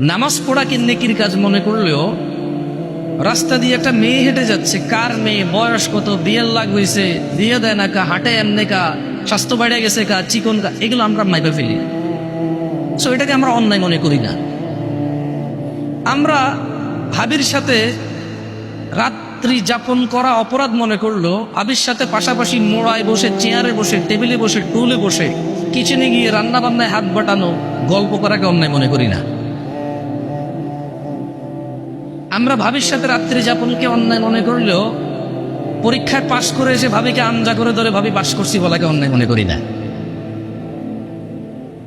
নামাজ পড়াকে নেকির কাজ মনে করলেও রাস্তা দিয়ে একটা মেয়ে হেঁটে যাচ্ছে, কার মেয়ে, বয়স কত, বিয়ের লাগ হয়েছে, বিয়ে দেয় না কা, হাঁটে এমনি কা, স্বাস্থ্য বেড়ে গেছে কা, চিকন কা, এগুলো আমরা মাইপে ফেলি। সো এটাকে আমরা অন্যায় মনে করি না। আমরা ভাবির সাথে রাত্রি যাপন করা অপরাধ মনে করলো, ভাবির সাথে পাশাপাশি মোড়ায় বসে, চেয়ারে বসে, টেবিলে বসে, টুলে বসে, কিচেনে গিয়ে রান্না বান্নায় হাত বাটানো, গল্প করাকে অন্যায় মনে করি না। আমরা ভাবির সাথে রাত্রি যাপনকে অন্যায় মনে করলেও পরীক্ষায় পাশ করে এসে ভাবিকে আমজা করে ধরে ভাবি পাশ করছি বলাকে অন্যায় মনে করি না।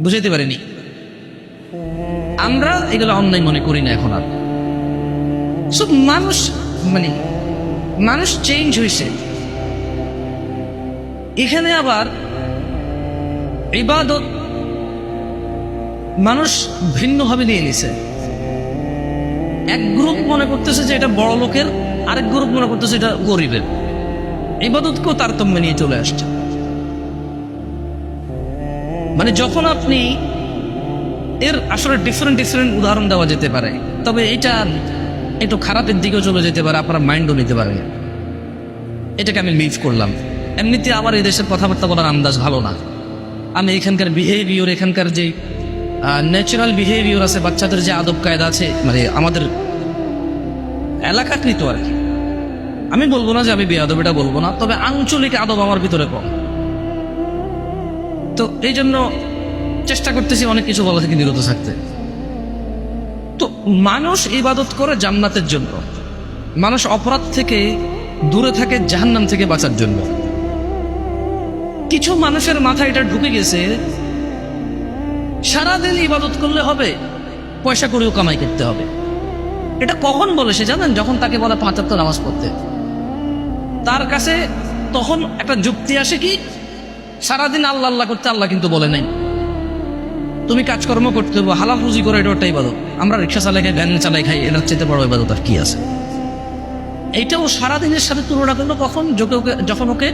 বুঝাইতে পারিনি? আমরা এগুলো অন্যায় মনে করি না এখন আর। সব মানুষ চেঞ্জ হয়েছে। এখানে আবার ইবাদত মানুষ ভিন্নভাবে নিয়ে নিছে। এক গ্রুপ মনে করতেছে যে এটা বড় লোকের, আরেক গ্রুপ মনে করতেছে এটা গরিবের। ইবাদতকেও তারতম্য নিয়ে চলে আসছে। মানে যখন আপনি এর আসলে ডিফারেন্ট উদাহরণ দেওয়া যেতে পারে, তবে এটা একটু খারাপের দিকেও চলে যেতে পারে, আপনারা মাইন্ডও নিতে পারেন। এটাকে আমি লিভ করলাম। এমনিতে আমার এই দেশের কথাবার্তা বলার আন্দাজ ভালো না। আমি এখানকার বিহেভিয়র, এখানকার যে ন্যাচারাল বিহেভিয়র আছে, বাচ্চাদের যে আদব কায়দা আছে, মানে আমাদের এলাকাকৃত আর কি, আমি বলবো না যে আমি বেয়াদব, এটা বলবো না, তবে আঞ্চলিক আদব আমার ভিতরে কম। তো এই জন্য চেষ্টা করতেছি অনেক কিছু বলা থেকে নিরত থাকতে। তো মানুষ ইবাদত করে জান্নাতের জন্য, মানুষ অপরাধ থেকে দূরে থাকে জাহান্নাম থেকে বাঁচার জন্য। কিছু মানুষের মাথায় এটা ঢুকে গেছে, সারাদিন ইবাদত করলে হবে, পয়সা করেও কামাই করতে হবে। এটা কখন বলে সে জানেন? যখন তাকে বলে 5 ওয়াক্ত নামাজ পড়তে, তার কাছে তখন একটা যুক্তি আসে কি, সারাদিন আল্লাহ আল্লাহ করতে, আল্লাহ কিন্তু বলে নাই তুমি কাজকর্ম করতে হবে, হালাল রুজি করে, এটা ওটা ইবাদত। আমরা রিক্সা চালাই খাই, ভ্যান চালাই খাই, এটার চেয়ে বড় ইবাদত আর কি আছে? এইটাও সারাদিনের সাথে তুলনা করলো কখন, যখন ওকে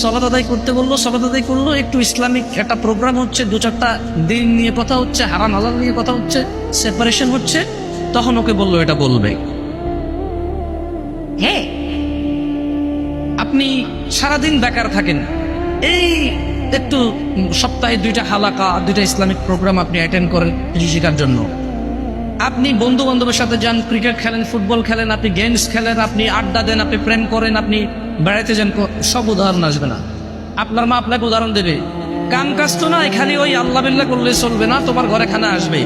সালাত আদায় করতে বললো, সালাত আদায় করলো, একটু ইসলামিক একটা প্রোগ্রাম হচ্ছে, 2-4টা দিন নিয়ে কথা হচ্ছে, হারাম হালাল নিয়ে কথা হচ্ছে, সেপারেশন হচ্ছে, তখন ওকে বললো এটা বলবে। হ্যাঁ, আপনি সারাদিন বেকার থাকেন, এই একটু সপ্তাহে 2টা হালাকা, 2টা ইসলামিক প্রোগ্রাম আপনি অ্যাটেন্ড করেন শেখার জন্য। আপনি বন্ধু বান্ধবের সাথে যান, ক্রিকেট খেলেন, ফুটবল খেলেন, আপনি গেমস খেলেন, আপনি আড্ডা দেন, আপনি প্রেম করেন, আপনি বেড়াইতে যান, সব উদাহরণ আসবে না। আপনার মা আপনাকে উদাহরণ দেবে, কাম কাজ তো নয়, খালি ওই আল্লাহ বিল্লাহ করলে চলবে না, তোমার ঘরে খানা আসবে।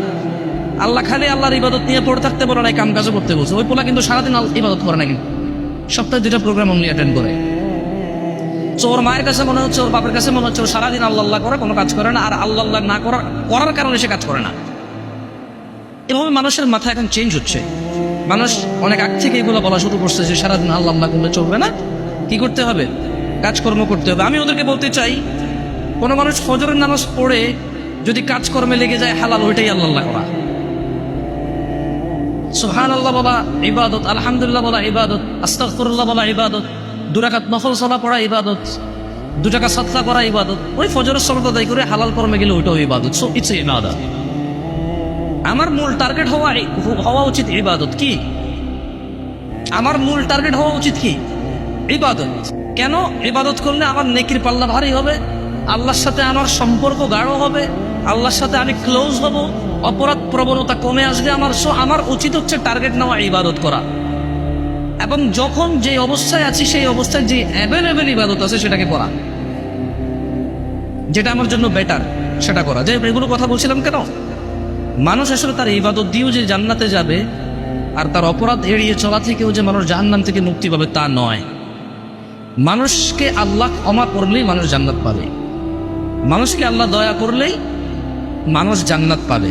আল্লাহ খালি আল্লাহর ইবাদত নিয়ে পড়ে থাকতে বলে নাই, কাম কাজও করতে বলছে। ওই পোলা কিন্তু সারাদিন ইবাদত করে না, কিন্তু সপ্তাহে 2টা প্রোগ্রাম অনলি অ্যাটেন্ড করে। ওর মায়ের কাছে মনে হচ্ছে, ওর বাপের কাছে মনে হচ্ছে ও সারাদিন আল্লাহ আল্লাহ করে, কোনো কাজ করে না, আর আল্লাহ আল্লাহ না করার কারণে সে কাজ করে না। এভাবে মানুষের মাথা এখন চেঞ্জ হচ্ছে। মানুষ অনেক আগ থেকে এগুলো বলা শুরু করছে যে সারাদিন আল্লাহ আল্লাহ করলে চলবে না, কি করতে হবে? কাজকর্ম করতে হবে। আমি ওদেরকে বলতে চাই, কোনো মানুষ ফজরের নামাজ পড়ে যদি কাজকর্মে লেগে যায়, হালাল ওইটাই আল্লাহ আল্লাহ করা। সুবহানাল্লাহ বলা ইবাদত, আলহামদুলিল্লাহ বলা ইবাদত, আস্তাগফিরুল্লাহ বলা ইবাদত, 2 রাকাত নফল সালাত পড়া ইবাদত, 2 টাকা সাদকা করা ইবাদত। ওই ফজরের সালাত আদায় করে হালাল কর্মে গেলে ওইটাও ইবাদত। সো ইটস ইবাদত। আমার মূল টার্গেট হওয়া উচিত ইবাদত। কি আমার মূল টার্গেট হওয়া উচিত? কি? ইবাদত। কেন? ইবাদত করলে আমার নেকির পাল্লা ভারী হবে, আল্লাহর সাথে আমার সম্পর্ক গাঢ় হবে, আল্লাহর সাথে আমি ক্লোজ হব, অপরাধ প্রবণতা কমে আসবে আমার। সো আমার উচিত হচ্ছে টার্গেট নেওয়া, ইবাদত করা। এবং যখন যে অবস্থায় আছি সেই অবস্থায় যে অ্যাভেলেবেল ইবাদত আছে সেটাকে করা, যেটা আমার জন্য বেটার সেটা করা। যে এগুলো কথা বলছিলাম কেন, মানুষ আসলে তার ইবাদত দিয়েও যে জান্নাতে যাবে, আর তার অপরাধ এড়িয়ে চলা থেকেও যে মানুষ জাহান্নাম থেকে মুক্তি পাবে তা নয়। মানুষকে আল্লাহ ক্ষমা করলেই মানুষ জান্নাত পাবে, মানুষকে আল্লাহ দয়া করলেই মানুষ জান্নাত পাবে।